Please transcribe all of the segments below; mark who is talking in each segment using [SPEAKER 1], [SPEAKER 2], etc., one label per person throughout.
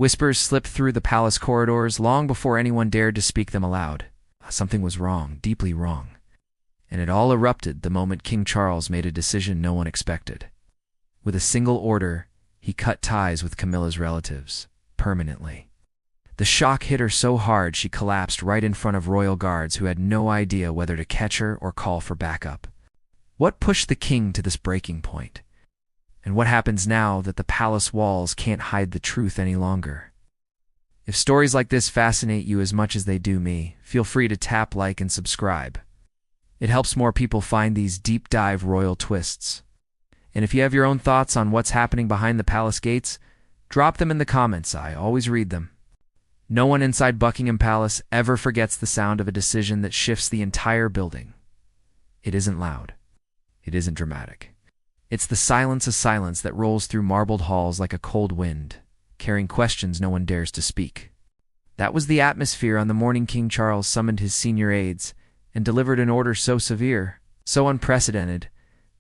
[SPEAKER 1] Whispers slipped through the palace corridors long before anyone dared to speak them aloud. Something was wrong, deeply wrong. And it all erupted the moment King Charles made a decision no one expected. With a single order, he cut ties with Camilla's relatives, permanently. The shock hit her so hard she collapsed right in front of royal guards who had no idea whether to catch her or call for backup. What pushed the king to this breaking point? And what happens now that the palace walls can't hide the truth any longer? If stories like this fascinate you as much as they do me, feel free to tap like and subscribe. It helps more people find these deep dive royal twists. And if you have your own thoughts on what's happening behind the palace gates, drop them in the comments. I always read them. No one inside Buckingham Palace ever forgets the sound of a decision that shifts the entire building. It isn't loud. It isn't dramatic. It's the silence of silence that rolls through marbled halls like a cold wind, carrying questions no one dares to speak. That was the atmosphere on the morning King Charles summoned his senior aides and delivered an order so severe, so unprecedented,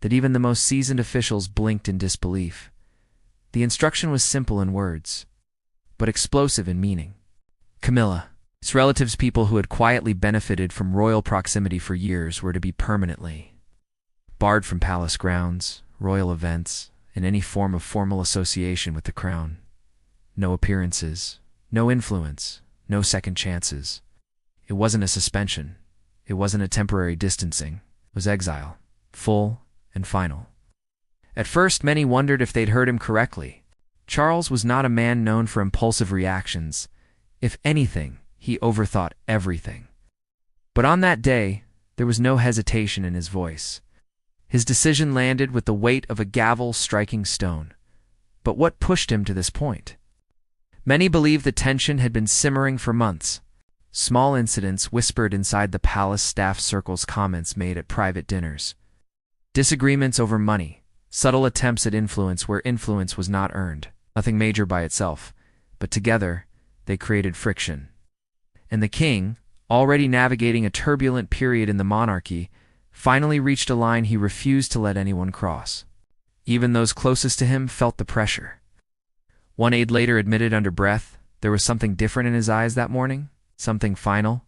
[SPEAKER 1] that even the most seasoned officials blinked in disbelief. The instruction was simple in words, but explosive in meaning. Camilla, his relatives, people who had quietly benefited from royal proximity for years, were to be permanently barred from palace grounds, royal events, and any form of formal association with the crown. No appearances, no influence, no second chances. It wasn't a suspension. It wasn't a temporary distancing. It was exile, full and final. At first, many wondered if they'd heard him correctly. Charles was not a man known for impulsive reactions. If anything, he overthought everything. But on that day, there was no hesitation in his voice. His decision landed with the weight of a gavel striking stone. But what pushed him to this point? Many believe the tension had been simmering for months. Small incidents whispered inside the palace staff circles, comments made at private dinners. Disagreements over money, subtle attempts at influence where influence was not earned. Nothing major by itself, but together they created friction. And the king, already navigating a turbulent period in the monarchy, finally reached a line he refused to let anyone cross. Even those closest to him felt the pressure. One aide later admitted under breath there was something different in his eyes that morning, something final.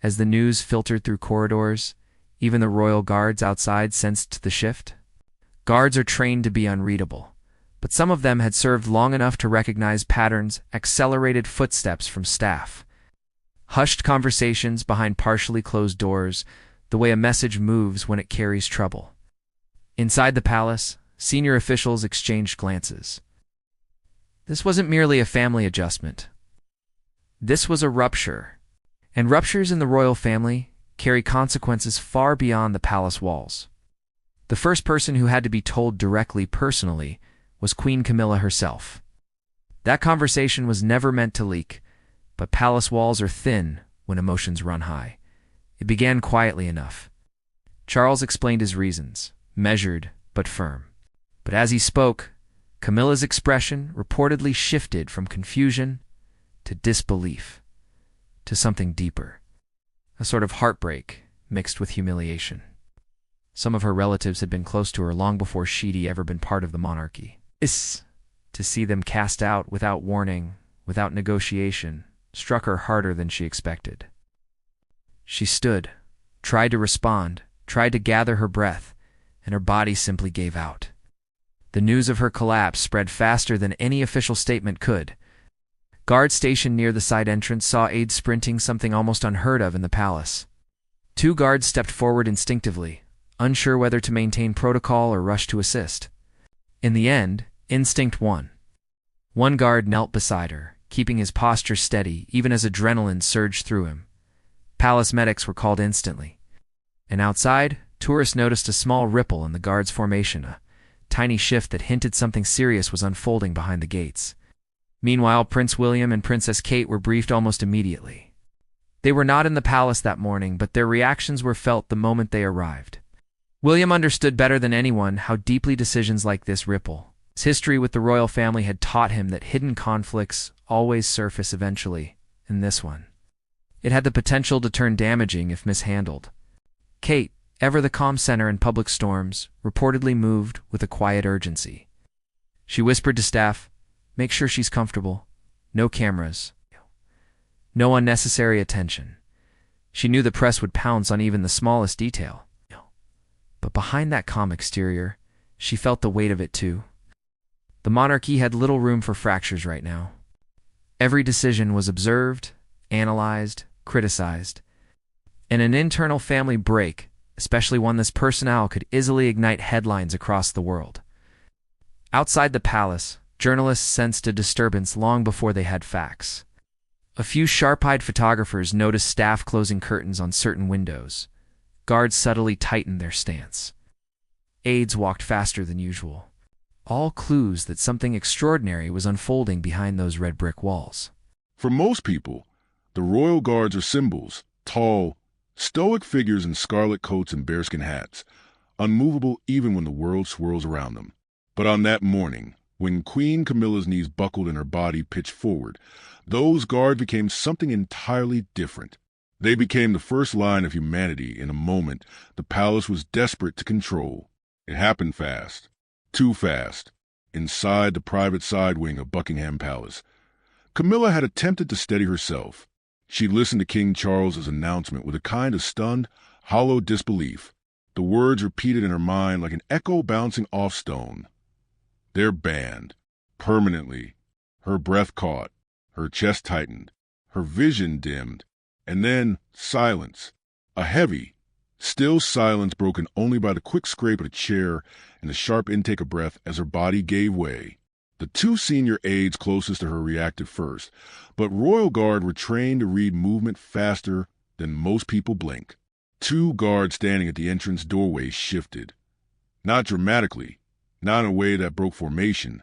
[SPEAKER 1] As the news filtered through corridors, even the royal guards outside sensed the shift. Guards are trained to be unreadable, but some of them had served long enough to recognize patterns, accelerated footsteps from staff, hushed conversations behind partially closed doors, the way a message moves when it carries trouble. Inside the palace, senior officials exchanged glances. This wasn't merely a family adjustment. This was a rupture. And ruptures in the royal family carry consequences far beyond the palace walls. The first person who had to be told directly personally was Queen Camilla herself. That conversation was never meant to leak, but palace walls are thin when emotions run high. It began quietly enough. Charles explained his reasons, measured but firm. But as he spoke, Camilla's expression reportedly shifted from confusion to disbelief, to something deeper, a sort of heartbreak mixed with humiliation. Some of her relatives had been close to her long before she'd ever been part of the monarchy. To see them cast out without warning, without negotiation, struck her harder than she expected. She stood, tried to respond, tried to gather her breath, and her body simply gave out. The news of her collapse spread faster than any official statement could. Guards stationed near the side entrance saw aides sprinting, something almost unheard of in the palace. 2 guards stepped forward instinctively, unsure whether to maintain protocol or rush to assist. In the end, instinct won. One guard knelt beside her, keeping his posture steady even as adrenaline surged through him. Palace medics were called instantly. And outside, tourists noticed a small ripple in the guards' formation, a tiny shift that hinted something serious was unfolding behind the gates. Meanwhile, Prince William and Princess Kate were briefed almost immediately. They were not in the palace that morning, but their reactions were felt the moment they arrived. William understood better than anyone how deeply decisions like this ripple. His history with the royal family had taught him that hidden conflicts always surface eventually, and this one. It had the potential to turn damaging if mishandled. Kate, ever the calm center in public storms, reportedly moved with a quiet urgency. She whispered to staff, "Make sure she's comfortable. No cameras. No unnecessary attention. She knew the press would pounce on even the smallest detail. But behind that calm exterior, she felt the weight of it too. The monarchy had little room for fractures right now. Every decision was observed, analyzed, criticized. And an internal family break, especially one this personnel, could easily ignite headlines across the world. Outside the palace, journalists sensed a disturbance long before they had facts. A few sharp-eyed photographers noticed staff closing curtains on certain windows. Guards subtly tightened their stance. Aides walked faster than usual. All clues that something extraordinary was unfolding behind those red brick walls.
[SPEAKER 2] For most people, the royal guards are symbols, tall, stoic figures in scarlet coats and bearskin hats, unmovable even when the world swirls around them. But on that morning, when Queen Camilla's knees buckled and her body pitched forward, those guards became something entirely different. They became the first line of humanity in a moment the palace was desperate to control. It happened fast. Too fast. Inside the private side wing of Buckingham Palace, Camilla had attempted to steady herself. She listened to King Charles's announcement with a kind of stunned, hollow disbelief, the words repeated in her mind like an echo bouncing off stone. They're banned. Permanently. Her breath caught. Her chest tightened. Her vision dimmed. And then silence. A heavy, still silence broken only by the quick scrape of a chair and the sharp intake of breath as her body gave way. The two senior aides closest to her reacted first, but Royal Guard were trained to read movement faster than most people blink. Two guards standing at the entrance doorway shifted. Not dramatically, not in a way that broke formation,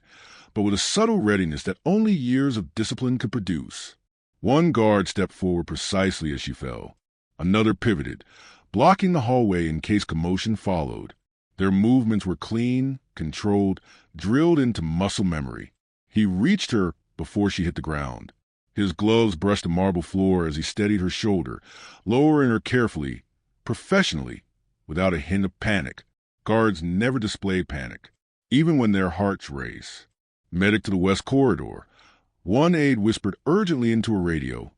[SPEAKER 2] but with a subtle readiness that only years of discipline could produce. One guard stepped forward precisely as she fell. Another pivoted, blocking the hallway in case commotion followed. Their movements were clean, controlled, drilled into muscle memory. He reached her before she hit the ground. His gloves brushed the marble floor as he steadied her shoulder, lowering her carefully, professionally, without a hint of panic. Guards never display panic, even when their hearts race. Medic to the west corridor. One aide whispered urgently into a radio,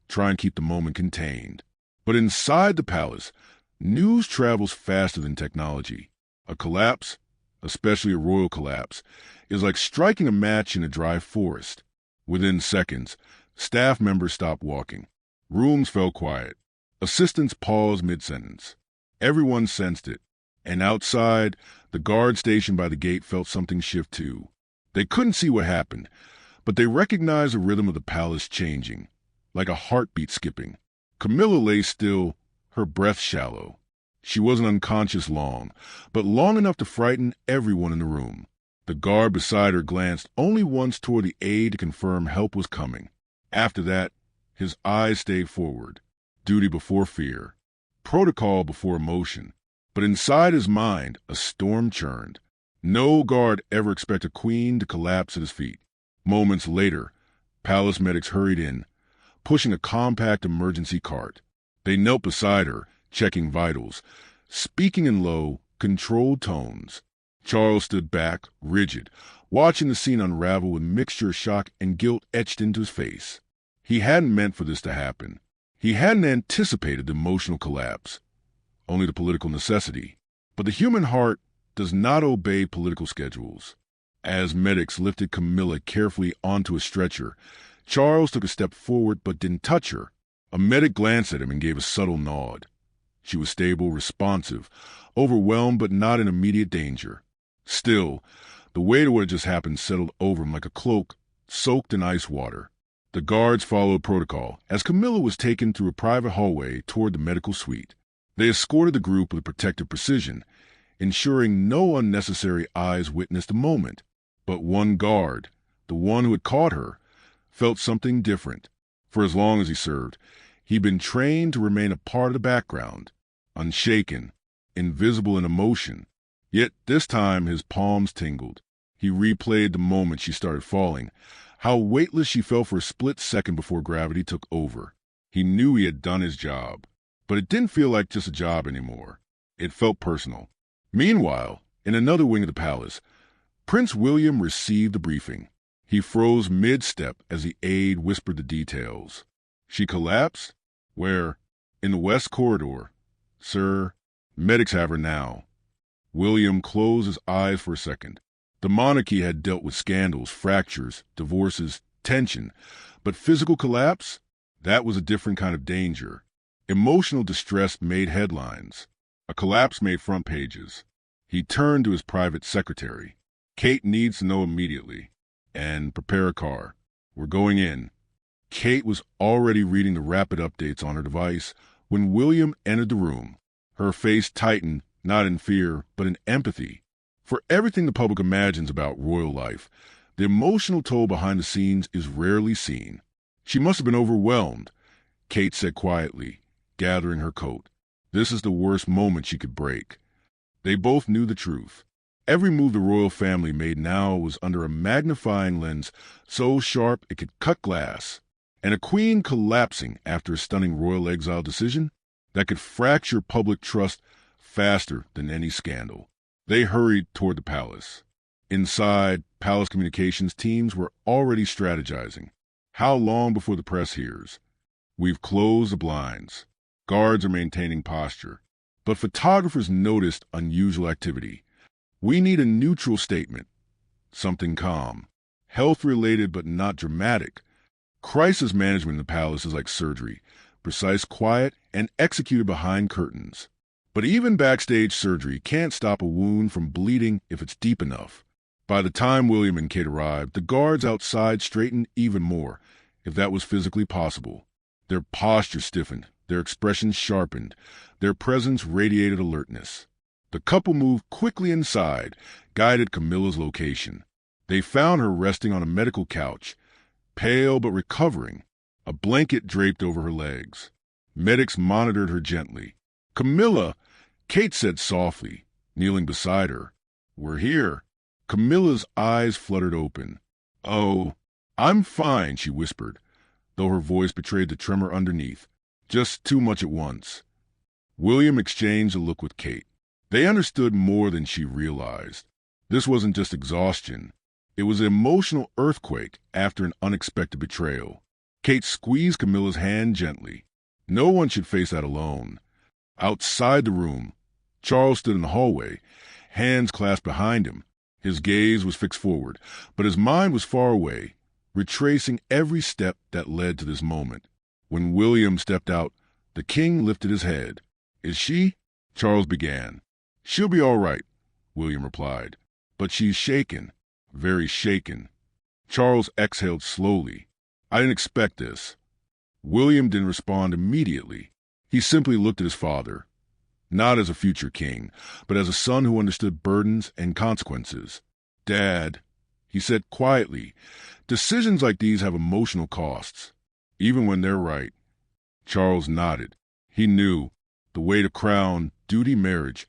[SPEAKER 2] try and keep the moment contained. But inside the palace, news travels faster than technology. A collapse, especially a royal collapse, is like striking a match in a dry forest. Within seconds, staff members stopped walking. Rooms fell quiet. Assistants paused mid-sentence. Everyone sensed it. And outside, the guard stationed by the gate felt something shift too. They couldn't see what happened, but they recognized the rhythm of the palace changing, like a heartbeat skipping. Camilla lay still, her breath shallow. She wasn't unconscious long, but long enough to frighten everyone in the room. The guard beside her glanced only once toward the aide to confirm help was coming. After that, his eyes stayed forward. Duty before fear. Protocol before emotion. But inside his mind, a storm churned. No guard ever expected a queen to collapse at his feet. Moments later, palace medics hurried in, pushing a compact emergency cart. They knelt beside her, checking vitals, speaking in low, controlled tones. Charles stood back, rigid, watching the scene unravel with mixture of shock and guilt etched into his face. He hadn't meant for this to happen. He hadn't anticipated the emotional collapse, only the political necessity. But the human heart does not obey political schedules. As medics lifted Camilla carefully onto a stretcher, Charles took a step forward but didn't touch her. A medic glanced at him and gave a subtle nod. She was stable, responsive, overwhelmed but not in immediate danger. Still, the weight of what had just happened settled over him like a cloak soaked in ice water. The guards followed protocol as Camilla was taken through a private hallway toward the medical suite. They escorted the group with protective precision, ensuring no unnecessary eyes witnessed the moment. But one guard, the one who had caught her, felt something different. For as long as he served, he'd been trained to remain a part of the background, unshaken, invisible in emotion. Yet this time his palms tingled. He replayed the moment she started falling, how weightless she felt for a split second before gravity took over. He knew he had done his job, but it didn't feel like just a job anymore. It felt personal. Meanwhile, in another wing of the palace, Prince William received the briefing. He froze mid-step as the aide whispered the details. She collapsed? Where? In the west corridor. Sir, medics have her now. William closed his eyes for a second. The monarchy had dealt with scandals, fractures, divorces, tension, but physical collapse? That was a different kind of danger. Emotional distress made headlines. A collapse made front pages. He turned to his private secretary. Kate needs to know immediately. And prepare a car. We're going in. Kate was already reading the rapid updates on her device when William entered the room. Her face tightened, not in fear, but in empathy. For everything the public imagines about royal life, the emotional toll behind the scenes is rarely seen. She must have been overwhelmed, Kate said quietly, gathering her coat. This is the worst moment she could break. They both knew the truth. Every move the royal family made now was under a magnifying lens so sharp it could cut glass. And a queen collapsing after a stunning royal exile decision that could fracture public trust faster than any scandal. They hurried toward the palace. Inside, palace communications teams were already strategizing. How long before the press hears? We've closed the blinds. Guards are maintaining posture. But photographers noticed unusual activity. We need a neutral statement. Something calm. Health-related but not dramatic. Crisis management in the palace is like surgery. Precise, quiet, and executed behind curtains. But even backstage surgery can't stop a wound from bleeding if it's deep enough. By the time William and Kate arrived, the guards outside straightened even more, if that was physically possible. Their posture stiffened, their expressions sharpened, their presence radiated alertness. The couple moved quickly inside, guided Camilla's location. They found her resting on a medical couch, pale but recovering, a blanket draped over her legs. Medics monitored her gently. Camilla, Kate said softly, kneeling beside her. We're here. Camilla's eyes fluttered open. Oh, I'm fine, she whispered, though her voice betrayed the tremor underneath. Just too much at once. William exchanged a look with Kate. They understood more than she realized. This wasn't just exhaustion. It was an emotional earthquake after an unexpected betrayal. Kate squeezed Camilla's hand gently. No one should face that alone. Outside the room, Charles stood in the hallway, hands clasped behind him. His gaze was fixed forward, but his mind was far away, retracing every step that led to this moment. When William stepped out, the king lifted his head. Is she? Charles began. She'll be all right, William replied. But she's shaken, very shaken. Charles exhaled slowly. I didn't expect this. William didn't respond immediately. He simply looked at his father, not as a future king, but as a son who understood burdens and consequences. Dad, he said quietly, decisions like these have emotional costs, even when they're right. Charles nodded. He knew the weight of crown, duty, marriage,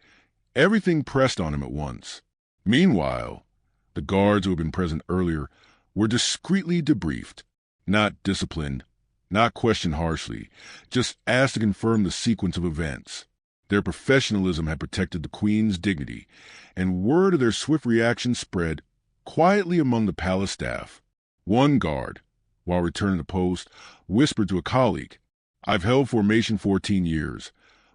[SPEAKER 2] everything pressed on him at once. Meanwhile, the guards who had been present earlier were discreetly debriefed, not disciplined, not questioned harshly, just asked to confirm the sequence of events. Their professionalism had protected the Queen's dignity, and word of their swift reaction spread quietly among the palace staff. One guard, while returning to post, whispered to a colleague, I've held formation 14 years,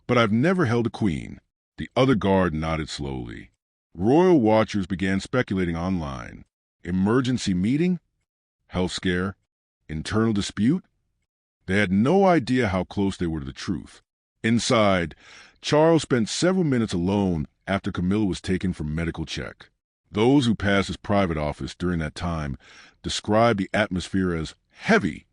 [SPEAKER 2] but I've never held a queen. The other guard nodded slowly. Royal watchers began speculating online. Emergency meeting? Health scare? Internal dispute? They had no idea how close they were to the truth. Inside, Charles spent several minutes alone after Camilla was taken for medical check. Those who passed his private office during that time described the atmosphere as heavy.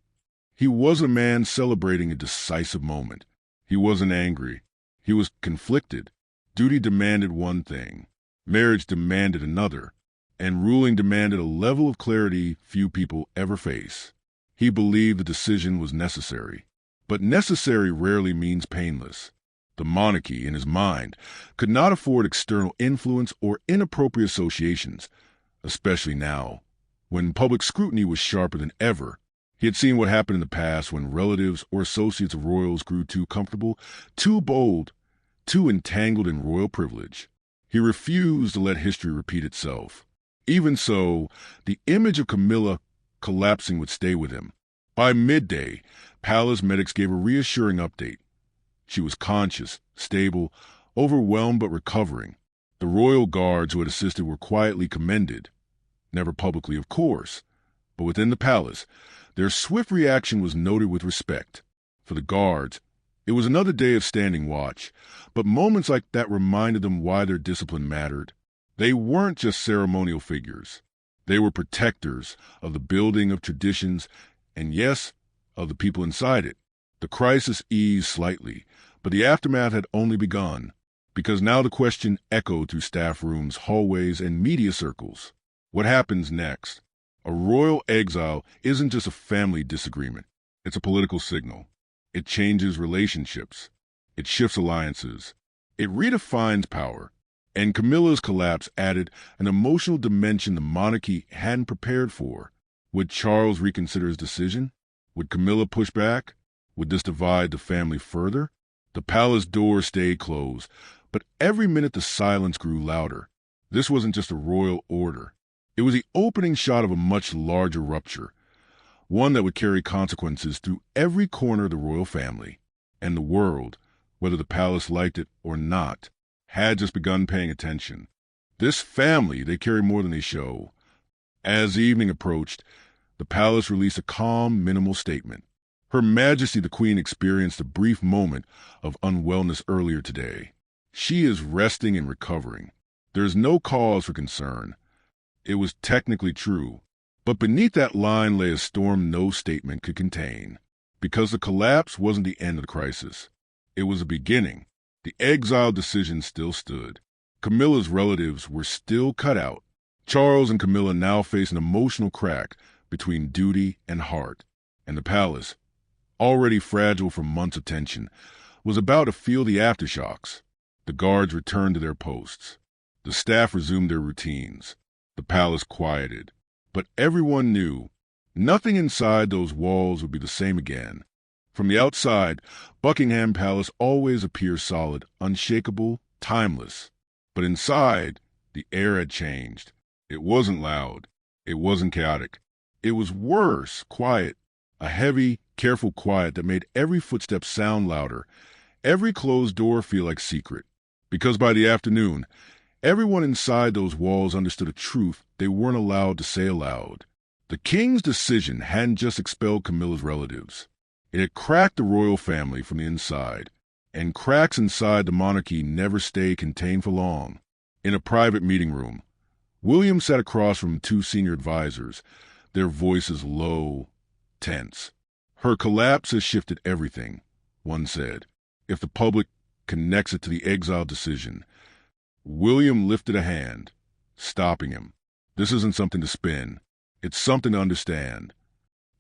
[SPEAKER 2] He wasn't a man celebrating a decisive moment. He wasn't angry. He was conflicted. Duty demanded one thing. Marriage demanded another. And ruling demanded a level of clarity few people ever face. He believed the decision was necessary. But necessary rarely means painless. The monarchy, in his mind, could not afford external influence or inappropriate associations, especially now, when public scrutiny was sharper than ever. He had seen what happened in the past when relatives or associates of royals grew too comfortable, too bold, too entangled in royal privilege. He refused to let history repeat itself. Even so, the image of Camilla collapsing would stay with him. By midday, palace medics gave a reassuring update. She was conscious, stable, overwhelmed but recovering. The royal guards who had assisted were quietly commended. Never publicly, of course, but within the palace, their swift reaction was noted with respect. For the guards, it was another day of standing watch, but moments like that reminded them why their discipline mattered. They weren't just ceremonial figures. They were protectors of the building of traditions and, yes, of the people inside it. The crisis eased slightly, but the aftermath had only begun, because now the question echoed through staff rooms, hallways, and media circles. What happens next? A royal exile isn't just a family disagreement. It's a political signal. It changes relationships. It shifts alliances. It redefines power. And Camilla's collapse added an emotional dimension the monarchy hadn't prepared for. Would Charles reconsider his decision? Would Camilla push back? Would this divide the family further? The palace doors stayed closed, but every minute the silence grew louder. This wasn't just a royal order. It was the opening shot of a much larger rupture, one that would carry consequences through every corner of the royal family. And the world, whether the palace liked it or not, had just begun paying attention. This family, they carry more than they show. As evening approached, the palace released a calm, minimal statement. Her Majesty the Queen experienced a brief moment of unwellness earlier today. She is resting and recovering. There is no cause for concern. It was technically true, but beneath that line lay a storm no statement could contain. Because the collapse wasn't the end of the crisis. It was a beginning. The exile decision still stood. Camilla's relatives were still cut out. Charles and Camilla now faced an emotional crack between duty and heart. And the palace, already fragile from months of tension, was about to feel the aftershocks. The guards returned to their posts. The staff resumed their routines. The palace quieted. But everyone knew nothing inside those walls would be the same again. From the outside, Buckingham Palace always appears solid, unshakable, timeless. But inside, the air had changed. It wasn't loud. It wasn't chaotic. It was worse, quiet. A heavy, careful quiet that made every footstep sound louder, every closed door feel like secret. Because by the afternoon, everyone inside those walls understood a truth they weren't allowed to say aloud. The king's decision hadn't just expelled Camilla's relatives. It had cracked the royal family from the inside, and cracks inside the monarchy never stay contained for long. In a private meeting room, William sat across from two senior advisors, their voices low, tense. Her collapse has shifted everything, one said. If the public connects it to the exile decision, William lifted a hand, stopping him. This isn't something to spin. It's something to understand.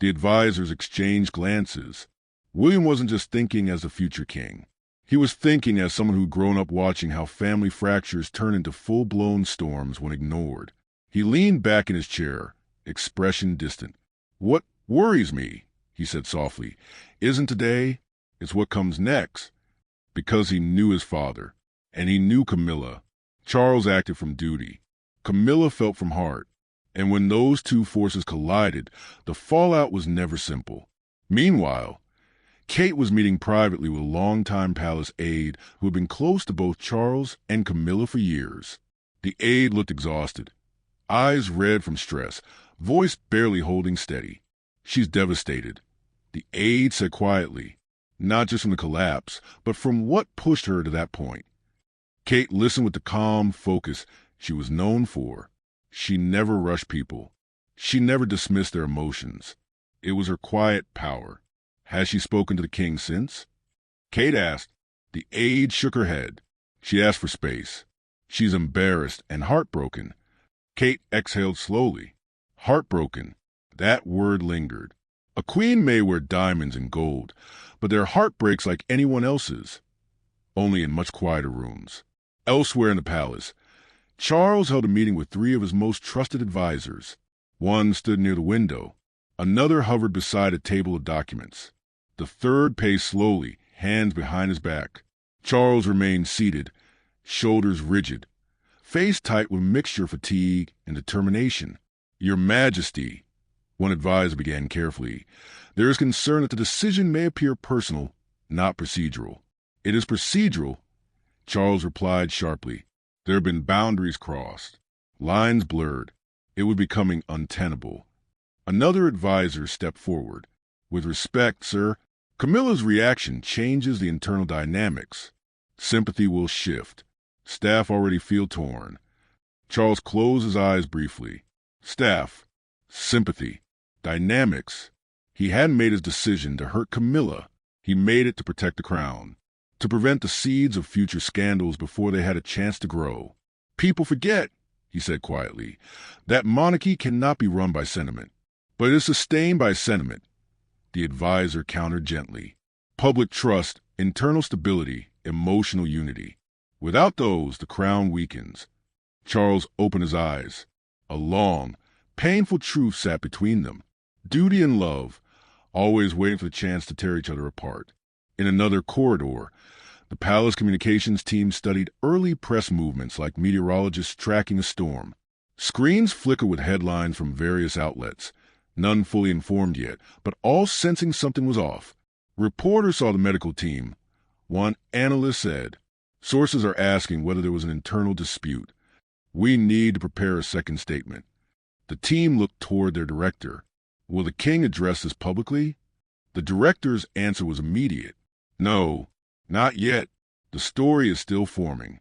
[SPEAKER 2] The advisors exchanged glances. William wasn't just thinking as a future king. He was thinking as someone who'd grown up watching how family fractures turn into full-blown storms when ignored. He leaned back in his chair, expression distant. "What worries me," he said softly, "isn't today. It's what comes next." Because he knew his father, and he knew Camilla. Charles acted from duty. Camilla felt from heart. And when those two forces collided, the fallout was never simple. Meanwhile, Kate was meeting privately with a longtime palace aide who had been close to both Charles and Camilla for years. The aide looked exhausted, eyes red from stress, voice barely holding steady. "She's devastated," the aide said quietly, not just from the collapse, but from what pushed her to that point. Kate listened with the calm focus she was known for. She never rushed people. She never dismissed their emotions. It was her quiet power. Has she spoken to the king since? Kate asked. The aide shook her head. She asked for space. She's embarrassed and heartbroken. Kate exhaled slowly. Heartbroken. That word lingered. A queen may wear diamonds and gold, but their heart breaks like anyone else's, only in much quieter rooms. Elsewhere in the palace, Charles held a meeting with three of his most trusted advisors. One stood near the window. Another hovered beside a table of documents. The third paced slowly, hands behind his back. Charles remained seated, shoulders rigid, face tight with mixture fatigue and determination. "Your Majesty," One advisor began carefully. There is concern that the decision may appear personal, not procedural. It is procedural, Charles replied sharply. There have been boundaries crossed, lines blurred. It was becoming untenable. Another advisor stepped forward. With respect, sir, Camilla's reaction changes the internal dynamics. Sympathy will shift. Staff already feel torn. Charles closed his eyes briefly. Staff, sympathy, dynamics. He hadn't made his decision to hurt Camilla. He made it to protect the crown, to prevent the seeds of future scandals before they had a chance to grow. People forget, he said quietly, that monarchy cannot be run by sentiment, but it is sustained by sentiment. The advisor countered gently. Public trust, internal stability, emotional unity. Without those, the crown weakens. Charles opened his eyes. A long, painful truth sat between them. Duty and love, always waiting for the chance to tear each other apart. In another corridor, the palace communications team studied early press movements like meteorologists tracking a storm. Screens flickered with headlines from various outlets, none fully informed yet, but all sensing something was off. Reporters saw the medical team. One analyst said, sources are asking whether there was an internal dispute. We need to prepare a second statement. The team looked toward their director. Will the king address this publicly? The director's answer was immediate. No, not yet. The story is still forming.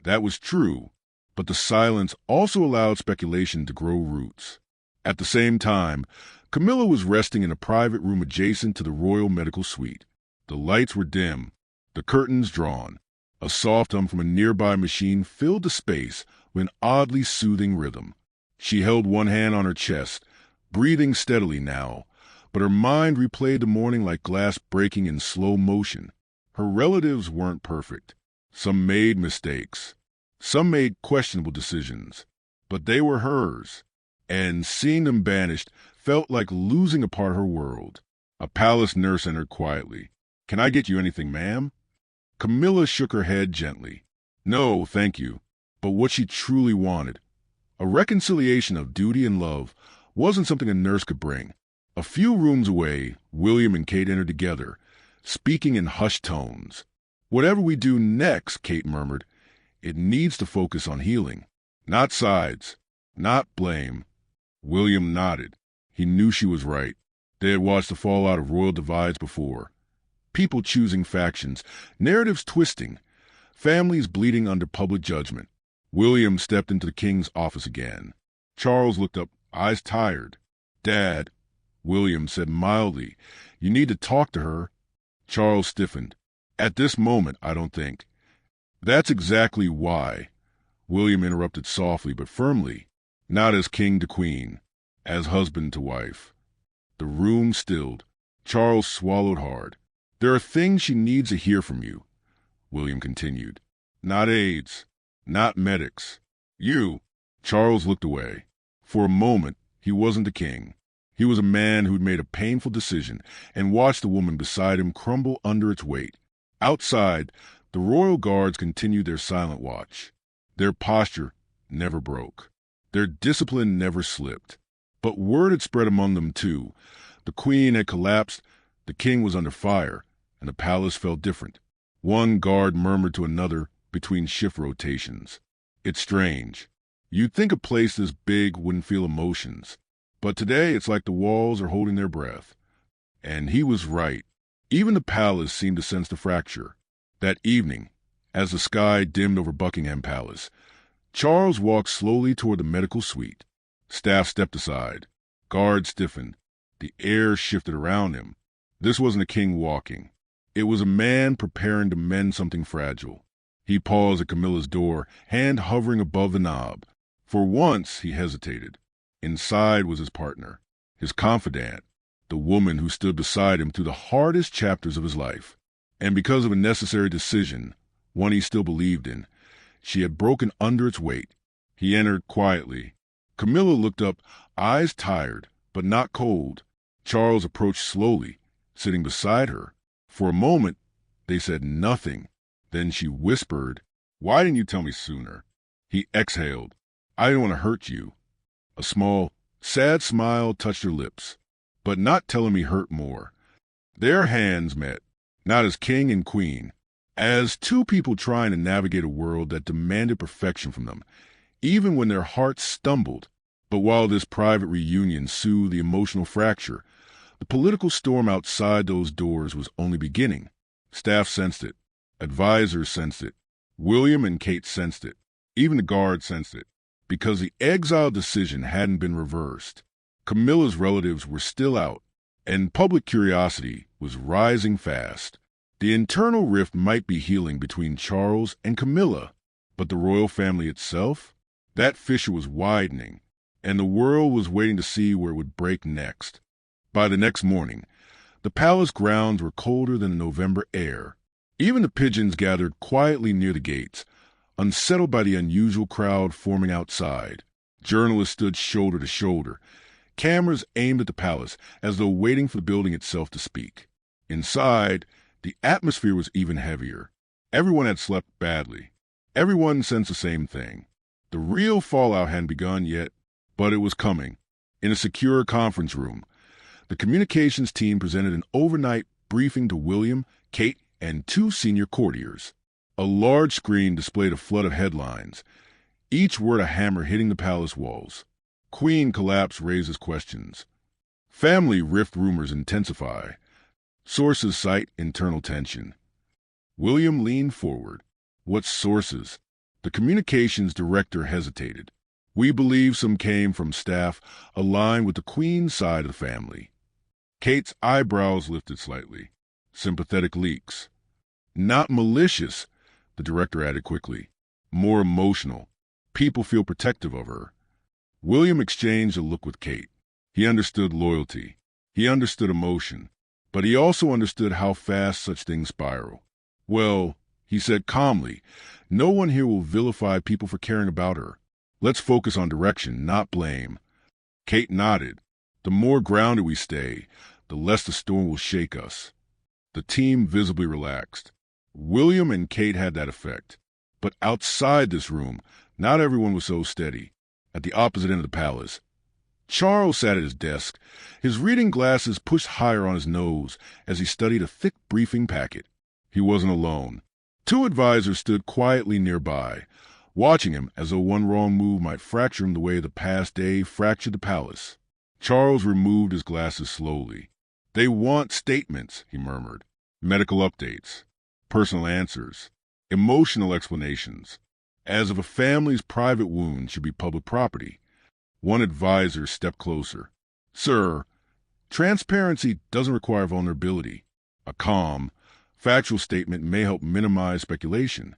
[SPEAKER 2] That was true, but the silence also allowed speculation to grow roots. At the same time, Camilla was resting in a private room adjacent to the royal medical suite. The lights were dim, the curtains drawn. A soft hum from a nearby machine filled the space with an oddly soothing rhythm. She held one hand on her chest, breathing steadily now, but her mind replayed the morning like glass breaking in slow motion. Her relatives weren't perfect. Some made mistakes. Some made questionable decisions. But they were hers, and seeing them banished felt like losing a part of her world. A palace nurse entered quietly. Can I get you anything, ma'am? Camilla shook her head gently. No, thank you. But what she truly wanted, a reconciliation of duty and love, wasn't something a nurse could bring. A few rooms away, William and Kate entered together, speaking in hushed tones. Whatever we do next, Kate murmured, it needs to focus on healing. Not sides, not blame. William nodded. He knew she was right. They had watched the fallout of royal divides before. People choosing factions, narratives twisting, families bleeding under public judgment. William stepped into the king's office again. Charles looked up, eyes tired. Dad, William said mildly, you need to talk to her. Charles stiffened. At this moment, I don't think. That's exactly why. William interrupted softly but firmly, not as king to queen, as husband to wife. The room stilled. Charles swallowed hard. There are things she needs to hear from you, William continued. Not aides, not medics. You. Charles looked away. For a moment, he wasn't the king. He was a man who'd made a painful decision and watched the woman beside him crumble under its weight. Outside, the royal guards continued their silent watch. Their posture never broke. Their discipline never slipped. But word had spread among them, too. The queen had collapsed, the king was under fire, and the palace felt different. One guard murmured to another between shift rotations. It's strange. You'd think a place this big wouldn't feel emotions. But today it's like the walls are holding their breath. And he was right. Even the palace seemed to sense the fracture. That evening, as the sky dimmed over Buckingham Palace, Charles walked slowly toward the medical suite. Staff stepped aside. Guards stiffened. The air shifted around him. This wasn't a king walking. It was a man preparing to mend something fragile. He paused at Camilla's door, hand hovering above the knob. For once, he hesitated. Inside was his partner, his confidant, the woman who stood beside him through the hardest chapters of his life. And because of a necessary decision, one he still believed in, she had broken under its weight. He entered quietly. Camilla looked up, eyes tired, but not cold. Charles approached slowly, sitting beside her. For a moment, they said nothing. Then she whispered, "Why didn't you tell me sooner?" He exhaled. "I didn't want to hurt you." A small Sad smile touched her lips, but not telling me hurt more. Their hands met, not as king and queen, as two people trying to navigate a world that demanded perfection from them, even when their hearts stumbled. But while this private reunion soothed the emotional fracture, the political storm outside those doors was only beginning. Staff sensed it. Advisors sensed it. William and Kate sensed it. Even the guards sensed it. Because the exile decision hadn't been reversed. Camilla's relatives were still out, and public curiosity was rising fast. The internal rift might be healing between Charles and Camilla, but the royal family itself? That fissure was widening, and the world was waiting to see where it would break next. By the next morning, the palace grounds were colder than the November air. Even the pigeons gathered quietly near the gates, unsettled by the unusual crowd forming outside. Journalists stood shoulder to shoulder, cameras aimed at the palace as though waiting for the building itself to speak. Inside, the atmosphere was even heavier. Everyone had slept badly. Everyone sensed the same thing. The real fallout hadn't begun yet, but it was coming. In a secure conference room, the communications team presented an overnight briefing to William, Kate, and two senior courtiers. A large screen displayed a flood of headlines, each word a hammer hitting the palace walls. Queen Collapse raises questions. Family rift rumors intensify. Sources cite internal tension. William leaned forward. What sources? The communications director hesitated. We believe some came from staff aligned with the Queen's side of the family. Kate's eyebrows lifted slightly. Sympathetic leaks. Not malicious, the director added quickly. More emotional. People feel protective of her. William exchanged a look with Kate. He understood loyalty. He understood emotion. But he also understood how fast such things spiral. Well, he said calmly, no one here will vilify people for caring about her. Let's focus on direction, not blame. Kate nodded. The more grounded we stay, the less the storm will shake us. The team visibly relaxed. William and Kate had that effect. But outside this room, not everyone was so steady. At the opposite end of the palace, Charles sat at his desk, his reading glasses pushed higher on his nose as he studied a thick briefing packet. He wasn't alone. Two advisors stood quietly nearby, watching him as though one wrong move might fracture him the way the past day fractured the palace. Charles removed his glasses slowly. They want statements, he murmured. Medical updates. Personal answers. Emotional explanations. As if a family's private wound should be public property. One advisor stepped closer. Sir, transparency doesn't require vulnerability. A calm, factual statement may help minimize speculation.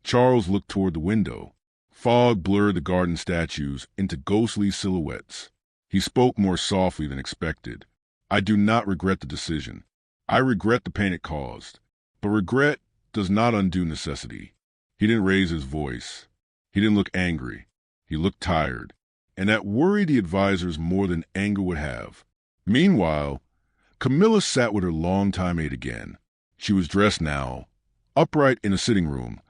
[SPEAKER 2] Charles looked toward the window. Fog blurred the garden statues into ghostly silhouettes. He spoke more softly than expected. I do not regret the decision. I regret the pain it caused. But regret does not undo necessity. He didn't raise his voice. He didn't look angry. He looked tired. And that worried the advisors more than anger would have. Meanwhile, Camilla sat with her longtime aide again. She was dressed now, upright in a sitting room,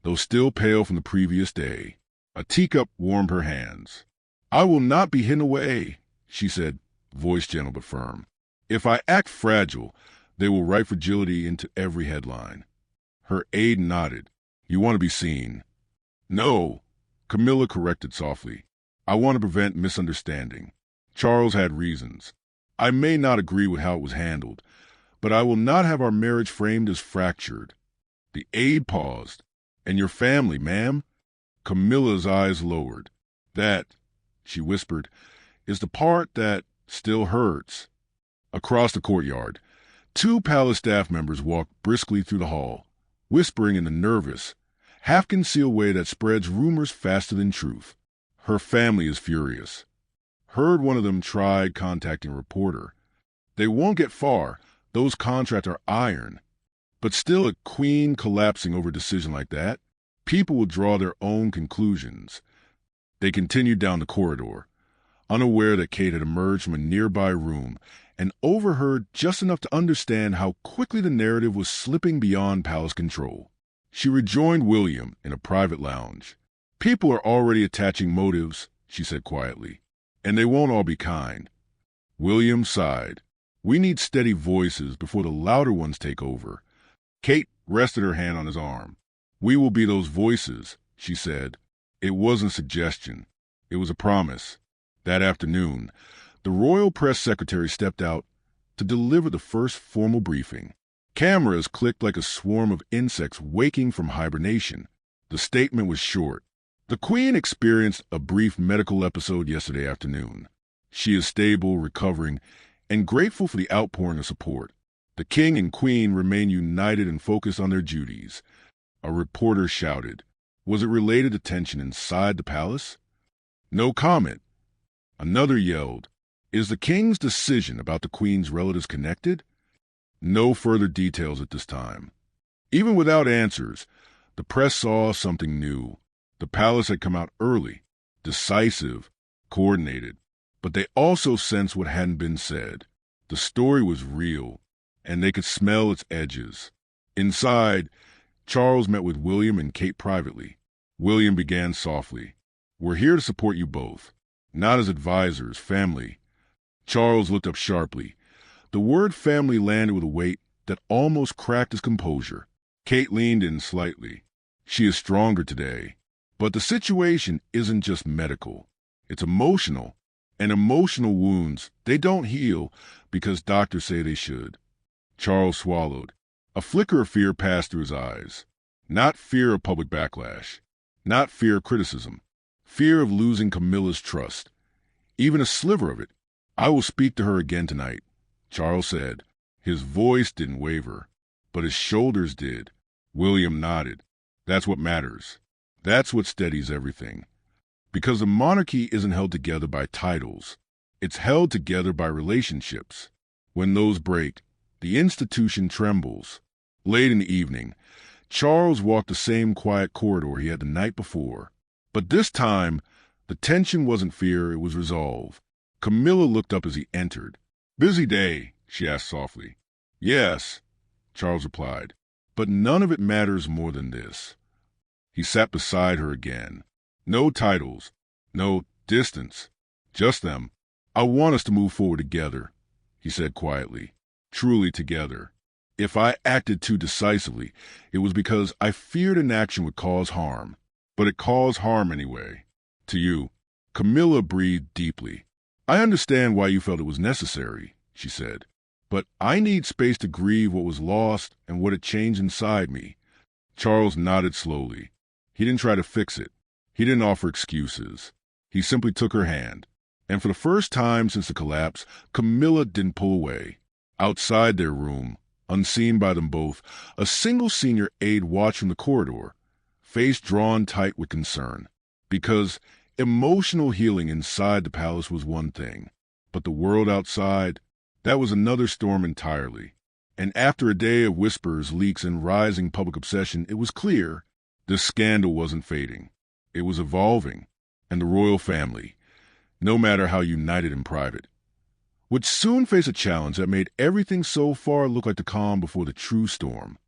[SPEAKER 2] though still pale from the previous day. A teacup warmed her hands. I will not be hidden away, she said, voice gentle but firm. If I act fragile, they will write fragility into every headline. Her aide nodded. You want to be seen. No, Camilla corrected softly. I want to prevent misunderstanding. Charles had reasons. I may not agree with how it was handled, but I will not have our marriage framed as fractured. The aide paused. And your family, ma'am? Camilla's eyes lowered. That, she whispered, is the part that still hurts. Across the courtyard, two palace staff members walked briskly through the hall, whispering in a nervous, half-concealed way that spreads rumors faster than truth. Her family is furious. Heard one of them tried contacting a reporter. They won't get far. Those contracts are iron. But still, a queen collapsing over a decision like that, people will draw their own conclusions. They continued down the corridor, unaware that Kate had emerged from a nearby room and overheard just enough to understand how quickly the narrative was slipping beyond palace control. She rejoined William in a private lounge. People are already attaching motives, she said quietly. And they won't all be kind. William sighed. We need steady voices before the louder ones take over. Kate rested her hand on his arm. We will be those voices, she said. It wasn't suggestion. It was a promise. That afternoon, the royal press secretary stepped out to deliver the first formal briefing. Cameras clicked like a swarm of insects waking from hibernation. The statement was short. The Queen experienced a brief medical episode yesterday afternoon. She is stable, recovering, and grateful for the outpouring of support. The King and Queen remain united and focused on their duties. A reporter shouted. Was it related to tension inside the palace? No comment. Another yelled. Is the King's decision about the Queen's relatives connected? No further details at this time. Even without answers, the press saw something new. The palace had come out early, decisive, coordinated, but they also sensed what hadn't been said. The story was real, and they could smell its edges. Inside, Charles met with William and Kate privately. William began softly. We're here to support you both, not as advisors, family. Charles looked up sharply. The word family landed with a weight that almost cracked his composure. Kate leaned in slightly. She is stronger today. But the situation isn't just medical. It's emotional. And emotional wounds, they don't heal because doctors say they should. Charles swallowed. A flicker of fear passed through his eyes. Not fear of public backlash. Not fear of criticism. Fear of losing Camilla's trust. Even a sliver of it. I will speak to her again tonight, Charles said. His voice didn't waver, but his shoulders did. William nodded. That's what matters. That's what steadies everything. Because the monarchy isn't held together by titles. It's held together by relationships. When those break, the institution trembles. Late in the evening, Charles walked the same quiet corridor he had the night before. But this time, the tension wasn't fear, it was resolve. Camilla looked up as he entered. Busy day, she asked softly. Yes, Charles replied, but none of it matters more than this. He sat beside her again. No titles, no distance, just them. I want us to move forward together, he said quietly, truly together. If I acted too decisively, it was because I feared inaction would cause harm. But it caused harm anyway. To you. Camilla breathed deeply. I understand why you felt it was necessary, she said. But I need space to grieve what was lost and what had changed inside me. Charles nodded slowly. He didn't try to fix it. He didn't offer excuses. He simply took her hand. And for the first time since the collapse, Camilla didn't pull away. Outside their room, unseen by them both, a single senior aide watched from the corridor, face drawn tight with concern. Because emotional healing inside the palace was one thing, but the world outside, that was another storm entirely. And after a day of whispers, leaks, and rising public obsession, it was clear this scandal wasn't fading. It was evolving, and the royal family, no matter how united in private, would soon face a challenge that made everything so far look like the calm before the true storm.